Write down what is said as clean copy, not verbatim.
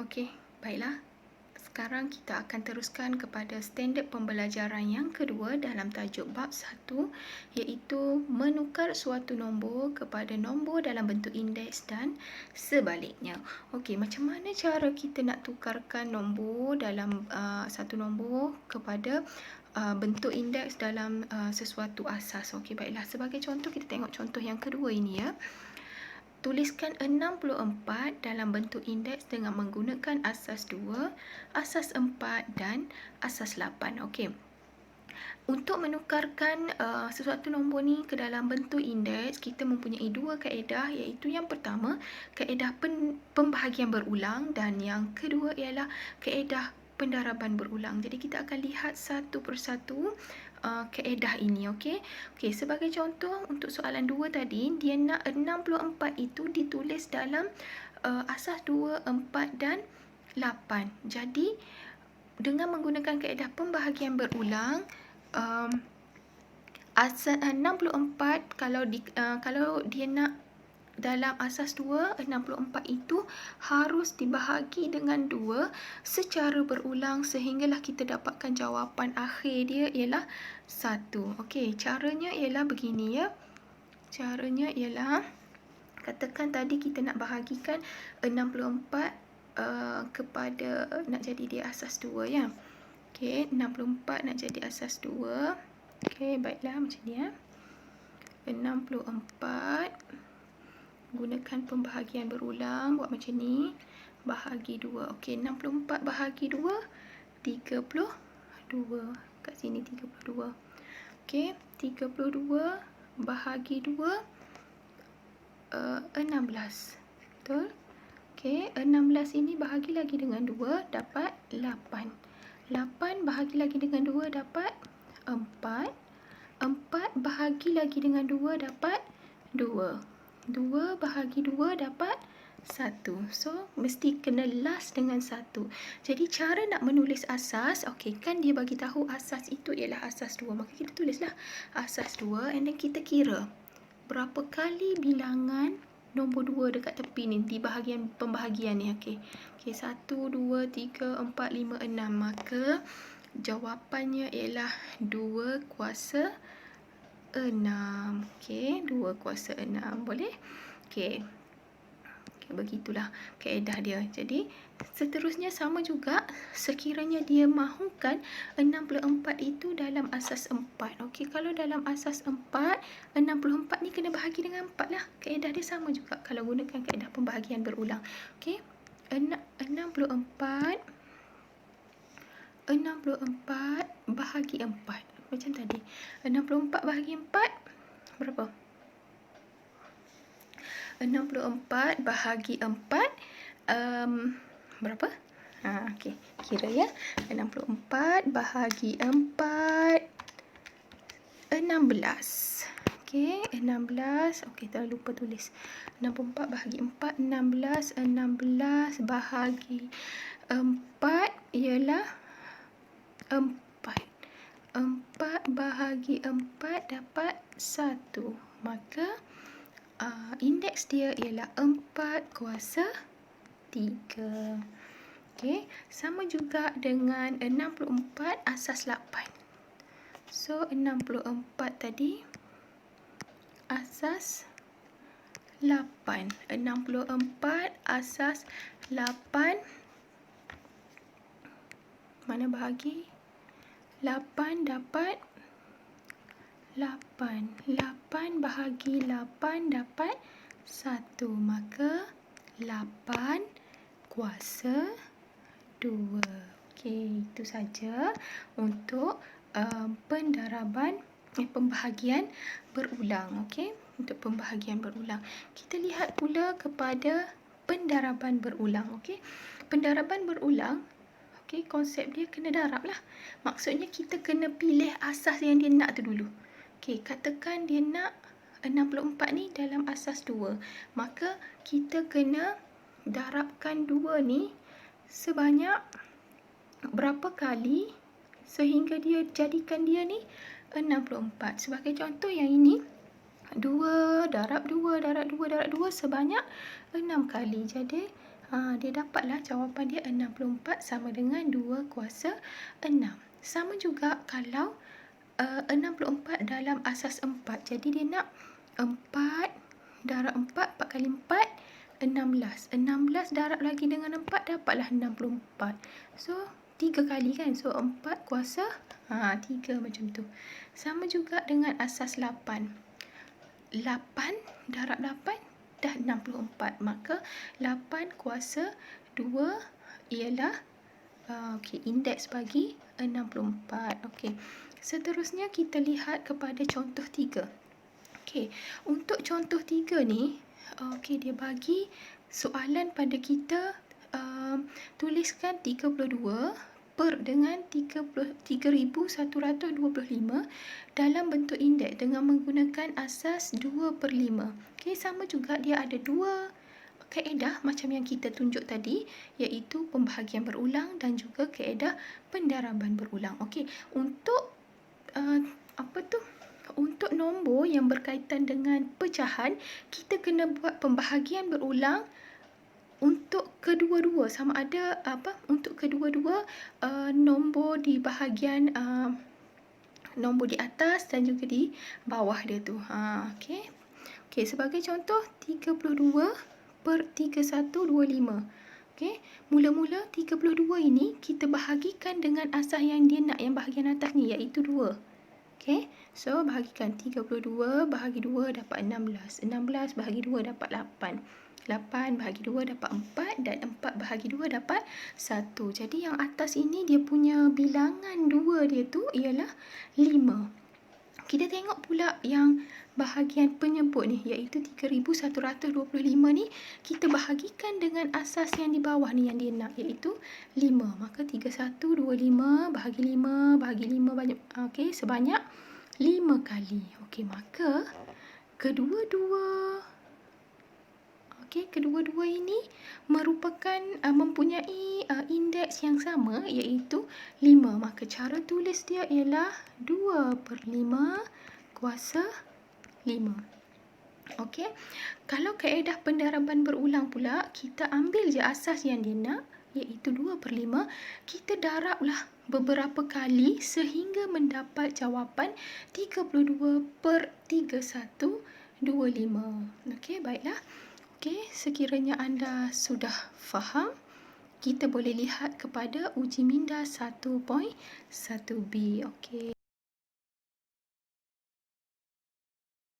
Okey, baiklah. Sekarang kita akan teruskan kepada standard pembelajaran yang kedua dalam tajuk bab 1, iaitu menukar suatu nombor kepada nombor dalam bentuk indeks dan sebaliknya. Okey, macam mana cara kita nak tukarkan nombor dalam satu nombor kepada bentuk indeks dalam sesuatu asas. Okey, baiklah. Sebagai contoh, kita tengok contoh yang kedua ini ya. Tuliskan 64 dalam bentuk indeks dengan menggunakan asas 2, asas 4 dan asas 8. Okey. Untuk menukarkan sesuatu nombor ni ke dalam bentuk indeks, kita mempunyai dua kaedah, iaitu yang pertama, kaedah pembahagian berulang dan yang kedua ialah kaedah pendaraban berulang. Jadi kita akan lihat satu persatu kaedah ini, okey. Okey, sebagai contoh untuk soalan 2 tadi, dia nak 64 itu ditulis dalam asas 2, 4 dan 8. Jadi dengan menggunakan kaedah pembahagian berulang, asas 64 kalau dia nak dalam asas 2, 64 itu harus dibahagi dengan 2 secara berulang sehinggalah kita dapatkan jawapan akhir dia ialah 1. Okey, caranya ialah begini ya. Caranya ialah, katakan tadi kita nak bahagikan 64 kepada, nak jadi dia asas 2 ya. Okey, 64 nak jadi asas 2. Okey, baiklah macam ni ya. 64 gunakan pembahagian berulang, buat macam ni, bahagi 2. Okey, 64 bahagi 2, 32. Kat sini 32. Okey, 32 bahagi 2, 16. Betul? Okey, 16 ini bahagi lagi dengan 2, dapat 8. 8 bahagi lagi dengan 2, dapat 4. 4 bahagi lagi dengan 2, dapat 2. 2 bahagi 2 dapat 1. So, mesti kena last dengan 1. Jadi, cara nak menulis asas, okey, kan dia bagi tahu asas itu ialah asas 2. Maka kita tulislah asas 2 and then kita kira berapa kali bilangan nombor 2 dekat tepi ni di bahagian pembahagian ni. Okey. Okey, 1, 2, 3, 4, 5, 6. Maka jawapannya ialah 2 kuasa 6. Okey, 2 kuasa 6. Boleh? Okey. Okey, begitulah kaedah dia. Jadi, seterusnya sama juga, sekiranya dia mahukan 64 itu dalam asas 4. Okey, kalau dalam asas 4, 64 ni kena bahagi dengan 4 lah. Kaedah dia sama juga kalau gunakan kaedah pembahagian berulang. Okey, 64 bahagi 4. Macam tadi. 64 bahagi 4 berapa? 64 bahagi 4 berapa? Okey, kira ya. 64 bahagi 4 16. Okey, 16. Okey, tak lupa tulis. 64 bahagi 4 16. 16 bahagi 4 ialah 4. 4 bahagi 4 dapat 1. Maka indeks dia ialah 4 kuasa 3. Okey, sama juga dengan 64 asas 8. So, 64 tadi asas 8. 64 asas 8. Mana bahagi? 8 dapat 8. 8 bahagi 8 dapat 1. Maka 8 kuasa 2. Okey, itu saja untuk pembahagian berulang. Okey, untuk pembahagian berulang. Kita lihat pula kepada pendaraban berulang. Okey, pendaraban berulang, okey, konsep dia kena darab lah. Maksudnya kita kena pilih asas yang dia nak tu dulu. Okey, katakan dia nak 64 ni dalam asas 2. Maka kita kena darabkan 2 ni sebanyak berapa kali sehingga dia jadikan dia ni 64. Sebagai contoh yang ini, 2 darab 2 darab 2 darab 2 sebanyak 6 kali. Jadi Dia dapatlah jawapan dia 64 sama dengan 2 kuasa 6. Sama juga kalau 64 dalam asas 4. Jadi dia nak 4 darab 4, 4 kali 4, 16. 16 darab lagi dengan 4, dapatlah 64. So, 3 kali kan? So, 4 kuasa 3 macam tu. Sama juga dengan asas 8. 8 darab 8 dah 64. Maka 8 kuasa 2 ialah indeks bagi 64. Okey. Seterusnya kita lihat kepada contoh 3. Okey, untuk contoh 3 ni, dia bagi soalan pada kita, tuliskan 32 per dengan 3,125 dalam bentuk indeks dengan menggunakan asas 2/5. Okey, sama juga dia ada dua kaedah macam yang kita tunjuk tadi, iaitu pembahagian berulang dan juga kaedah pendaraban berulang. Okey, untuk untuk nombor yang berkaitan dengan pecahan, kita kena buat pembahagian berulang untuk kedua-dua, sama ada untuk kedua-dua nombor di bahagian nombor di atas dan juga di bawah dia tu. Okey, sebagai contoh 32 per 3125. Okey, mula-mula 32 ini kita bahagikan dengan asas yang dia nak, yang bahagian atas ni, iaitu 2. Okey, so bahagikan 32 bahagi 2 dapat 16. 16 bahagi 2 dapat 8. 8 bahagi 2 dapat 4 dan 4 bahagi 2 dapat 1. Jadi yang atas ini dia punya bilangan 2 dia tu ialah 5. Kita tengok pula yang bahagian penyebut ni, iaitu 3,125 ni, kita bahagikan dengan asas yang di bawah ni yang dia nak, iaitu 5. Maka 3,125 bahagi 5 bahagi 5 banyak. Okey, sebanyak 5 kali. Okey, maka kedua-dua ini merupakan mempunyai indeks yang sama, iaitu 5. Maka cara tulis dia ialah 2/5 kuasa 5. Okey, kalau kaedah pendaraban berulang pula, kita ambil je asas yang dia nak, iaitu 2/5. Kita darablah beberapa kali sehingga mendapat jawapan 32 per 3125. Okey, baiklah. Okey, sekiranya anda sudah faham, kita boleh lihat kepada uji minda 1.1b. Okey.